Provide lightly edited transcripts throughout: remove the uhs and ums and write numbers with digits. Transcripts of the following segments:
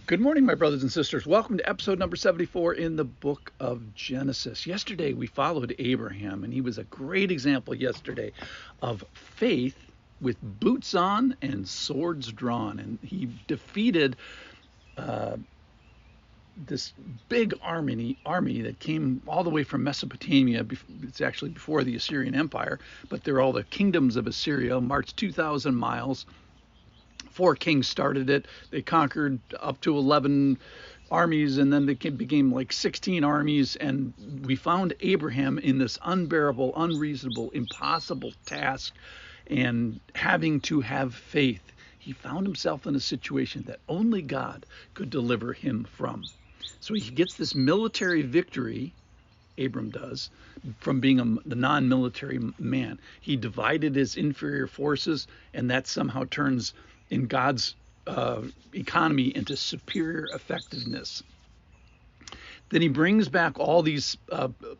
Good morning, my brothers and sisters. Welcome to episode number 74 in the book of Genesis. Yesterday, we followed Abraham, and he was a great example yesterday of faith with boots on and swords drawn. And he defeated uh, this big army that came all the way from Mesopotamia. It's actually before the Assyrian Empire, but they're all the kingdoms of Assyria, marched 2,000 miles. Four kings started it. They conquered up to 11 armies, and then they became like 16 armies. And we found Abraham in this unbearable, unreasonable, impossible task, and having to have faith. He found himself in a situation that only God could deliver him from. So he gets this military victory. Abram does, from being a non-military man. He divided his inferior forces, and that somehow turns in God's economy into superior effectiveness. Then he brings back all these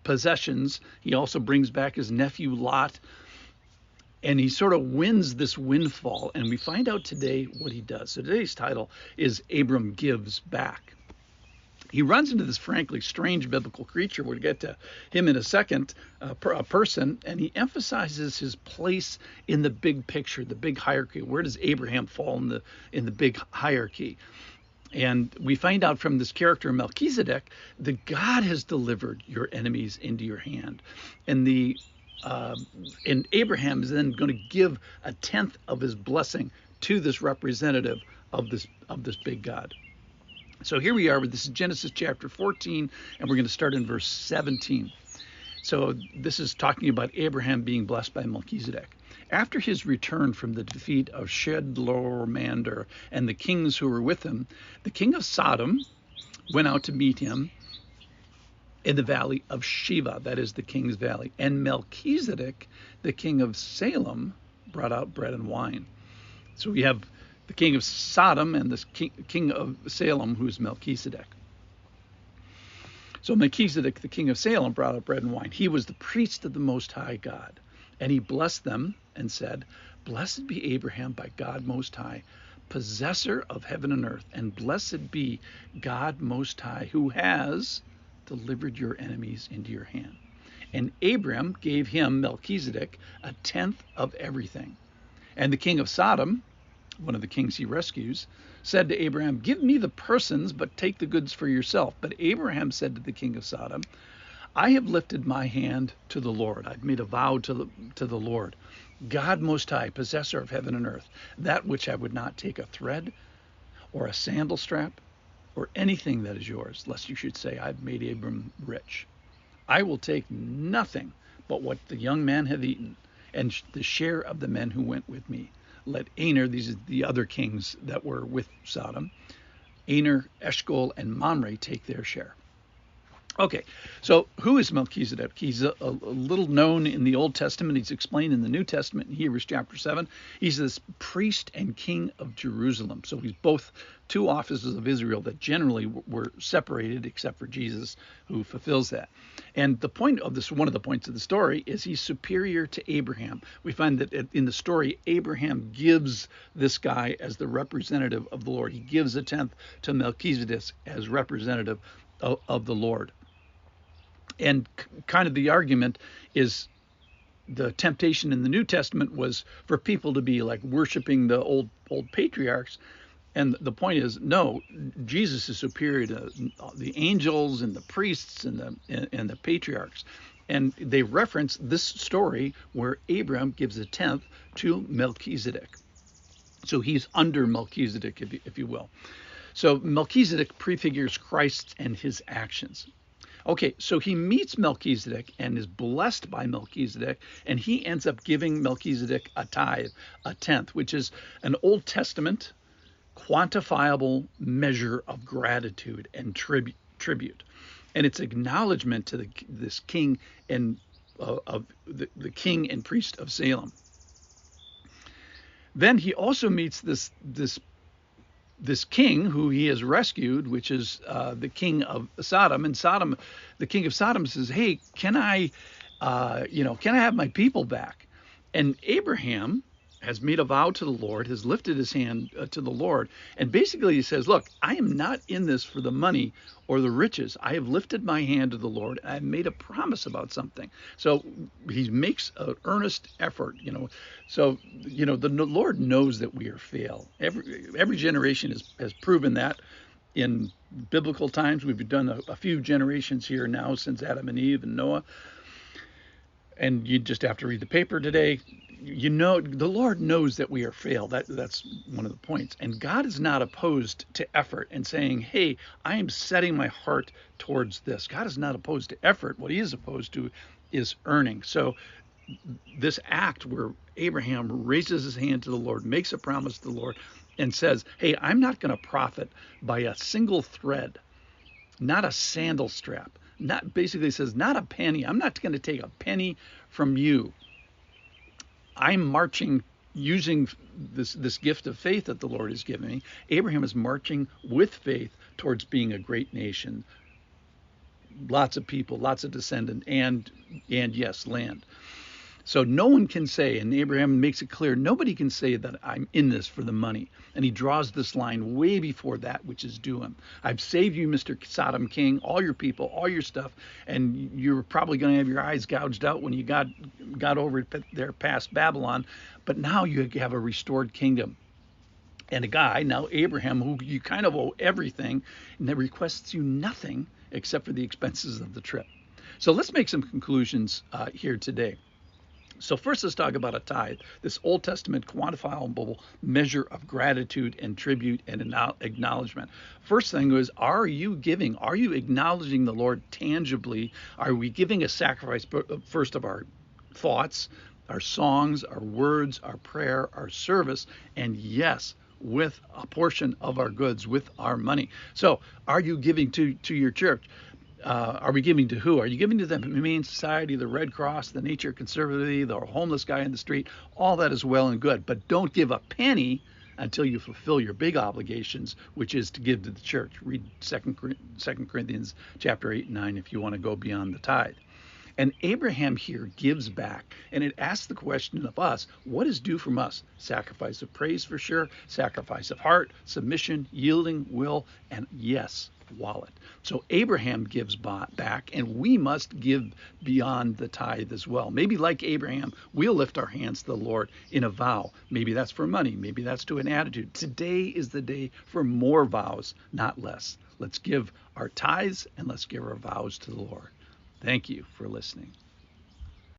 possessions. He also brings back his nephew Lot, and he sort of wins this windfall. And we find out today what he does. So today's title is Abram Gives Back. He runs into this frankly strange biblical creature. We'll get to him in a second, a person, and he emphasizes his place in the big picture, the big hierarchy. Where does Abraham fall in the big hierarchy? And we find out from this character Melchizedek that God has delivered your enemies into your hand, and and Abraham is then going to give a tenth of his blessing to this representative of this big God. So here we are. This is Genesis chapter 14, and we're going to start in verse 17. So this is talking about Abraham being blessed by Melchizedek. After his return from the defeat of Chedorlaomer and the kings who were with him, the king of Sodom went out to meet him in the valley of Shiva, that is the king's valley. And Melchizedek, the king of Salem, brought out bread and wine. So we have the king of Sodom and the king of Salem, who's Melchizedek. So Melchizedek, the king of Salem, brought out bread and wine. He was the priest of the Most High God. And he blessed them and said, "Blessed be Abraham by God Most High, possessor of heaven and earth, and blessed be God Most High, who has delivered your enemies into your hand." And Abram gave him, Melchizedek, a tenth of everything. And the king of Sodom, one of the kings he rescues, said to Abraham, "Give me the persons, but take the goods for yourself." But Abraham said to the king of Sodom, "I have lifted my hand to the Lord. I've made a vow to the Lord, God Most High, possessor of heaven and earth, that which I would not take a thread or a sandal strap or anything that is yours, lest you should say, I've made Abram rich. I will take nothing but what the young man hath eaten, and the share of the men who went with me. Let Aner," these are the other kings that were with Sodom, "Aner, Eshcol, and Mamre take their share." Okay, so who is Melchizedek? He's a little known in the Old Testament. He's explained in the New Testament in Hebrews chapter 7. He's this priest and king of Jerusalem. So he's both two offices of Israel that generally were separated, except for Jesus, who fulfills that. And the point of this, one of the points of the story, is he's superior to Abraham. We find that in the story, Abraham gives this guy as the representative of the Lord. He gives a tenth to Melchizedek as representative of the Lord. And kind of the argument is the temptation in the New Testament was for people to be like worshiping the old patriarchs. And the point is, no, Jesus is superior to the angels and the priests and the patriarchs. And they reference this story where Abram gives a tenth to Melchizedek. So he's under Melchizedek, if you will. So Melchizedek prefigures Christ and his actions. Okay, so he meets Melchizedek and is blessed by Melchizedek, and he ends up giving Melchizedek a tithe, a tenth, which is an Old Testament quantifiable measure of gratitude and tribute. And it's acknowledgement to this king and of the king and priest of Salem. Then he also meets this king who he has rescued, which is the king of Sodom. And Sodom, the king of Sodom says, "Hey, can I have my people back?" And Abraham has made a vow to the Lord, has lifted his hand to the Lord, and basically he says, look, I am not in this for the money or the riches. I have lifted my hand to the Lord. I have made a promise about something. So he makes an earnest effort, So, the Lord knows that we are fail. Every generation has proven that. In biblical times, we've done a few generations here now since Adam and Eve and Noah. And you just have to read the paper today. The Lord knows that we are failed. That's one of the points. And God is not opposed to effort and saying, hey, I am setting my heart towards this. God is not opposed to effort. What he is opposed to is earning. So this act where Abraham raises his hand to the Lord, makes a promise to the Lord, and says, hey, I'm not going to profit by a single thread, not a sandal strap. Basically says, not a penny. I'm not going to take a penny from you. I'm marching using this gift of faith that the Lord has given me. Abraham is marching with faith towards being a great nation. Lots of people, lots of descendants, and yes, land. So no one can say, and Abraham makes it clear, nobody can say that I'm in this for the money. And he draws this line way before that which is due him. I've saved you, Mr. Sodom King, all your people, all your stuff, and you're probably going to have your eyes gouged out when you got over there past Babylon. But now you have a restored kingdom. And a guy, now Abraham, who you kind of owe everything, and that requests you nothing except for the expenses of the trip. So let's make some conclusions here today. So first, let's talk about a tithe, this Old Testament quantifiable measure of gratitude and tribute and acknowledgement. First thing is, are you giving? Are you acknowledging the Lord tangibly? Are we giving a sacrifice first of our thoughts, our songs, our words, our prayer, our service, and yes, with a portion of our goods, with our money? So are you giving to your church? Are we giving to who? Are you giving to the Humane Society, the Red Cross, the Nature Conservancy, the homeless guy in the street? All that is well and good, but don't give a penny until you fulfill your big obligations, which is to give to the church. Read 2 Corinthians chapter 8 and 9 if you want to go beyond the tithe. And Abraham here gives back, and it asks the question of us, what is due from us? Sacrifice of praise for sure, sacrifice of heart, submission, yielding, will, and yes, wallet. So Abraham gives back, and we must give beyond the tithe as well. Maybe like Abraham, we'll lift our hands to the Lord in a vow. Maybe that's for money. Maybe that's to an attitude. Today is the day for more vows, not less. Let's give our tithes and let's give our vows to the Lord. Thank you for listening.